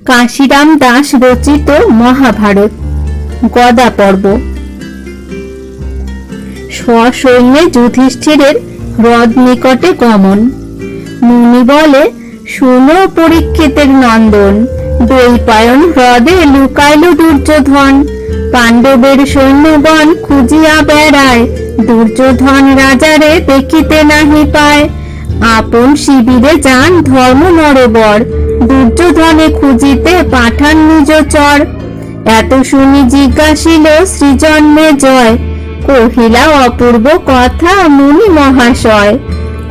কাশিরাম দাস রচিত মহাভারত গদা পর্ব। সসৈন্যে যুধিষ্ঠিরের হ্রদ নিকটে গমন। মুনি বলে, শুনো পরীক্ষিতের নন্দন, দ্বৈপায়ন হ্রদে লুকাইল দুর্যোধন। পাণ্ডবের সৈন্যগণ খুঁজিয়া বেড়ায়, দুর্যোধন রাজারে দেখিতে নাহি পায়। আপন শিবিরে যান ধর্ম নরবর, দুর্যোধনে খুঁজিতে পাঠান নিজ চর। এত শুনি জিজ্ঞাসিল শ্রীজন্মে জয়, কহিলা অপূর্ব কথা মুনি মহাশয়।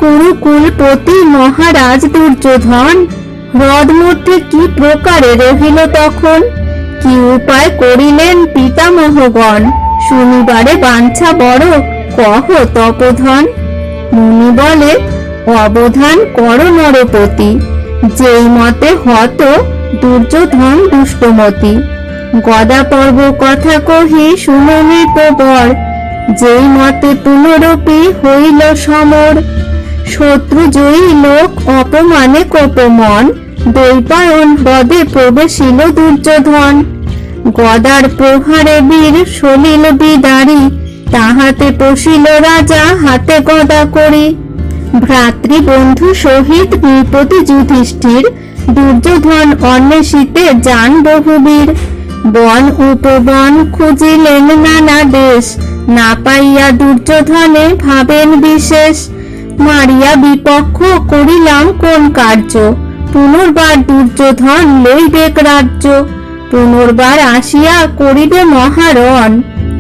কুরুকুলপতি মহারাজ দুর্যোধন, হ্রদ মধ্যে কি প্রকারে রহিল তখন? কি উপায় করিলেন পিতামহগণ, শুনিবারে বাঞ্ছা বড় কহ তপোধন। মুনি বলে, অবধান কর নরপতি, যেই মতে হত দুর্যোধন দুষ্টমতি। গদা পর্ব কথা কহি শুনো নৃপবর, যেই মতে পুনরপি হইল সমর। শত্রু জয়ী লোক অপমানে কোপমন, দ্বৈপায়ন হ্রদে প্রবেশিল দুর্যোধন। গদার প্রহারে বীর সলিল বিদারী, তাহাতে পশিল রাজা হাতে গদা করি। ভ্রাতৃবন্ধু সহিত নৃপতি যুধিষ্ঠির, দুর্যোধন অন্বেষিতে যান বহুবীর। বন উপবন খুঁজিলেন নানা দেশ, না পাইয়া দুর্যোধনে ভাবেন বিশেষ। মারিয়া বিপক্ষ করিলাম কোন কার্য, পুনর্বার দুর্যোধন লইবেক রাজ্য। পুনর্বার আসিয়া করিবে মহারণ,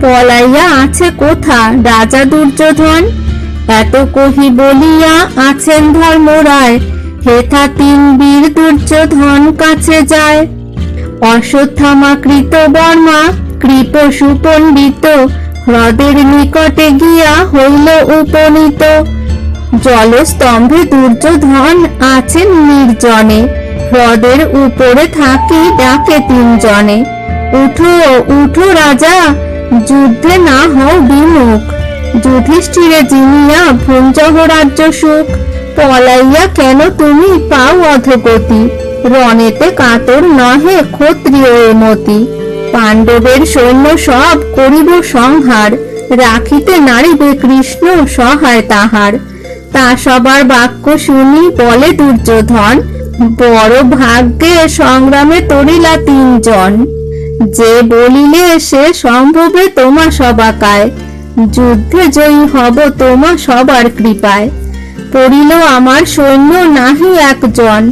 পলাইয়া আছে কোথা রাজা দুর্যোধন। এত কহি বলিয়া আছেন ধর্মরায়, হেথা তিন বীর দুর্যোধন কাছে যায়। অশ্বত্থামা কৃত বর্মা কৃপ সুপণ্ডিত, হ্রদের নিকটে গিয়া হইল উপনীত। জলস্তম্ভে দুর্যোধন আছেন নির্জনে, হ্রদের উপরে থাকি ডাকে তিনজনে। উঠো উঠো রাজা, যুদ্ধে না হও বিমুখ, যুধিষ্ঠিরে জিনিয়া ভুঞ্জহ রাজ্য সুখ। পলাইয়া কেন তুমি পাও অধগতি, রণেতে কাতর নহে ক্ষত্রিয় মতি। পাণ্ডবের সৈন্য সব করিব সংহার, রাখিতে নারিবে কৃষ্ণ সহায় তাহার। তা সবার বাক্য শুনি বলে দুর্যোধন, বড় ভাগ্যে সংগ্রামে তরিলা তিনজন। যে বলিলে সে সম্ভবে তোমা সবাকায়, যুদ্ধে জয়ী হব তোমা সবার কৃপায়। পড়িল আমার সৈন্য নাহি একজন,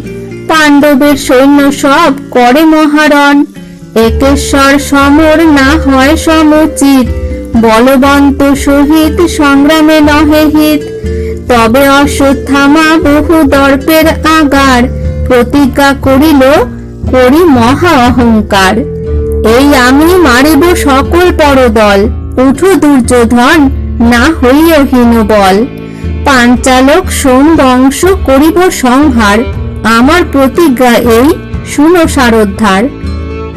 পাণ্ডবের সৈন্য সব করে মহারণ। একেশ্বর সমর না হয় সমুচিত, বলবন্ত সহিত সংগ্রামে নহে হিত। তবে অশ্বত্থামা বহু দর্পের আগার, প্রতিজ্ঞা করিল করি মহা অহংকার। এই আমি মারিব সকল পরদল, উঠো দুর্যোধন না হইও হীনবল। পাঞ্চালক সোম বংশ করিব সংহার, আমার প্রতিজ্ঞা এই শুনো সারোদ্ধার।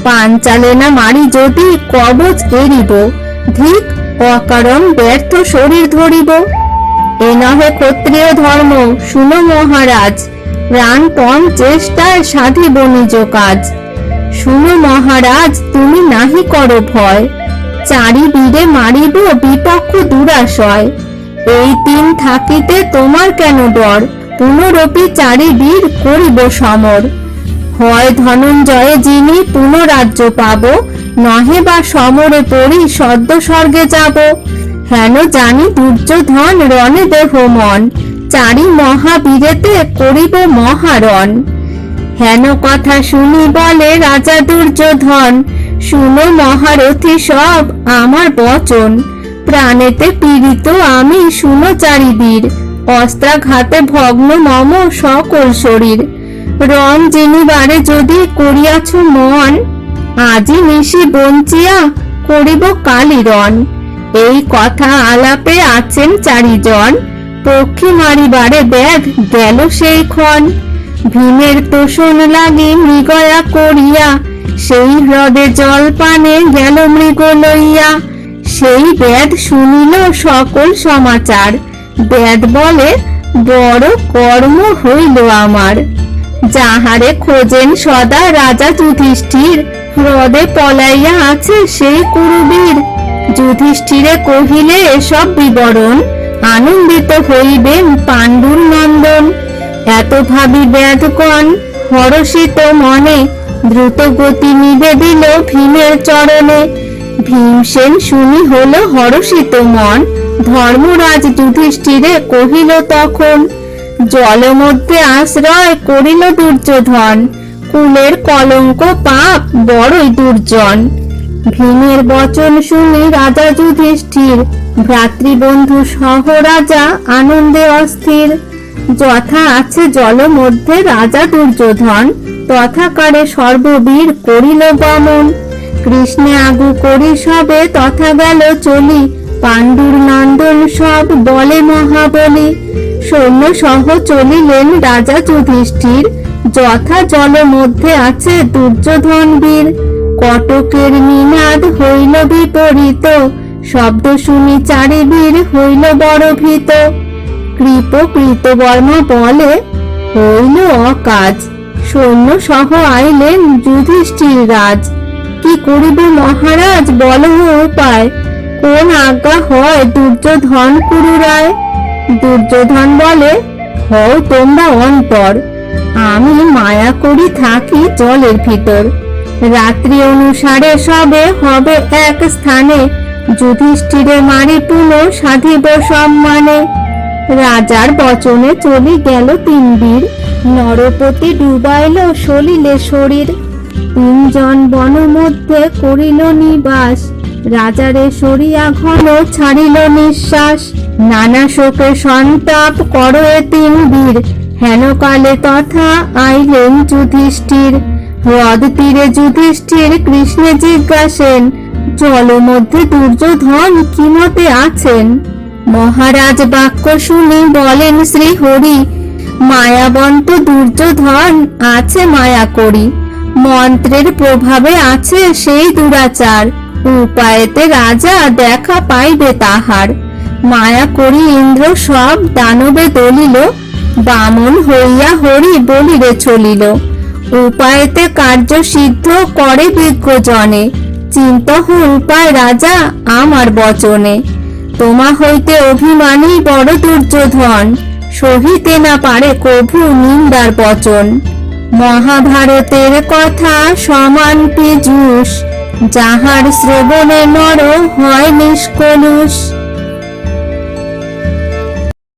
পাঞ্চালে না মারি যদি কবচ এড়িব, ধিক অকারণ ব্যর্থ শরীর ধরিব। এ নহে ক্ষত্রিয় ধর্ম শুনো মহারাজ, প্রাণপণ চেষ্টায় সাধিব নিজ কাজ। শুনো মহারাজ তুমি নাহি করো ভয়, চারি বীরে মারিব বিপক্ষ দুরাশয়। এই তিন থাকিতে তোমার কেন ডর, পুনরপি চারি বীর করিব সমর। হয় ধনঞ্জয়ে যিনি পুনরাজ্য পাব, নহে বা সমরে পড়ি সদ্য স্বর্গে যাব। হেন জানি দুর্যোধন রণে দেহ মন, চারি মহাবীরেতে করিব মহারণ। হেন কথা শুনি বলে রাজা দুর্যোধন, শুনো মহারথী সব আমার বচন। প্রাণেতে পীড়িত আমি শুনো চারি বীর, অস্ত্রাঘাতে ভগ্ন মম সকল শরীর। রণ জিনিবারে যদি করিয়াছ মন, আজি নিশি বঞ্চিয়া করিব কালি রণ। এই কথা আলাপে আছেন চারিজন, পক্ষী মারিবারে ব্যাগ গেল সেই ক্ষণ। ভীমের তোষণ লাগি মৃগয়া করিয়া, সেই হ্রদে জল পানে গেল মৃগ লইয়া। সেই বেদ শুনিল সকল সমাচার, বেদ বলে বড় কর্ম হইল আমার। যাহারে খোঁজেন সদা রাজা যুধিষ্ঠির, হ্রদে পলাইয়া আছে সেই কুরুবীর। যুধিষ্ঠিরে কহিলে এসব বিবরণ, আনন্দিত হইবেন পাণ্ডুর নন্দন। এত ভাবি ব্যাধগণ হরষিত মনে, দ্রুত গতি নিবেদিল ভীমের চরণে। ভীমসেন শুনি হল হরষিত মন, ধর্মরাজ যুধিষ্ঠিরে কহিল তখন, জল মধ্যে আশ্রয় করিল দুর্যোধন, কুলের কলঙ্ক পাপ বড়ই দুর্জন। ভীমের বচন শুনি রাজা যুধিষ্ঠির, ভ্রাতৃবন্ধু সহ রাজা আনন্দে অস্থির। যথা আছে জল মধ্যে রাজা দুর্যোধন, তথাকারে সর্ববীর করিল গমন। কৃষ্ণে আগু করি সবে তথা গেল চলি, পাণ্ডুর নন্দন সব বলে মহাবলী। সৈন্য সহ চলিলেন রাজা যুধিষ্ঠির, যথা জল মধ্যে আছে দুর্যোধন বীর। কটকের নিনাদ হইল বিপরীত, শব্দ শুনি চারিবীর হইল বড় ভীত। কৃপ কৃতবর্মা বলে হইল অকাজ, সৈন্য সহ আইলেন যুধিষ্ঠির রাজ। কি করিবে মহারাজ বলো উপায়, কোন আজ্ঞা হয় দুর্যোধন কুরুরায়। দুর্যোধন বলে হও তোমরা অন্তর, আমি মায়া করি থাকি জলের ভিতর। রাত্রি অনুসারে সবে হবে এক স্থানে, যুধিষ্ঠিরে মারি পুনঃ সাধিব সম্মানে। রাজার বচনে চলি গেল তিন বীর, নরপতি ডুবাইল সলিলে শরীর। তিনজন বন মধ্যে করিল নিবাস, রাজারে সরিয়া ঘন ছাড়িল নিঃশ্বাস। নানা শোকে সন্তাপ করো এ তিন বীর, হেন কালে তথা আইলেন যুধিষ্ঠির। হ্রদ তীরে যুধিষ্ঠির কৃষ্ণে জিজ্ঞাসেন, জল মধ্যে দুর্যোধন কি মতে আছেন। মহারাজ বাক্য শুনি বলেন শ্রী হরি, মায়াবন্ত দুর্যোধন আছে মায়া করি। মন্ত্রের প্রভাবে আছে সেই দুরাচার, উপায়েতে রাজা দেখা পাইবে তাহার। মায়া করি ইন্দ্র সব দানবে দলিল, বামন হইয়া হরি বলিরে চলিল। উপায়েতে কার্য সিদ্ধ করে বিজ্ঞ জনে, চিন্তহ উপায় রাজা আমার বচনে। তোমা হইতে অভিমানী বড় দুর্যোধন, সহিতে না পারে কভু নিন্দার বচন। মহাভারতের কথা সমান পীযূষ, যাহার শ্রবণে নর হয় নিষ্কলুষ।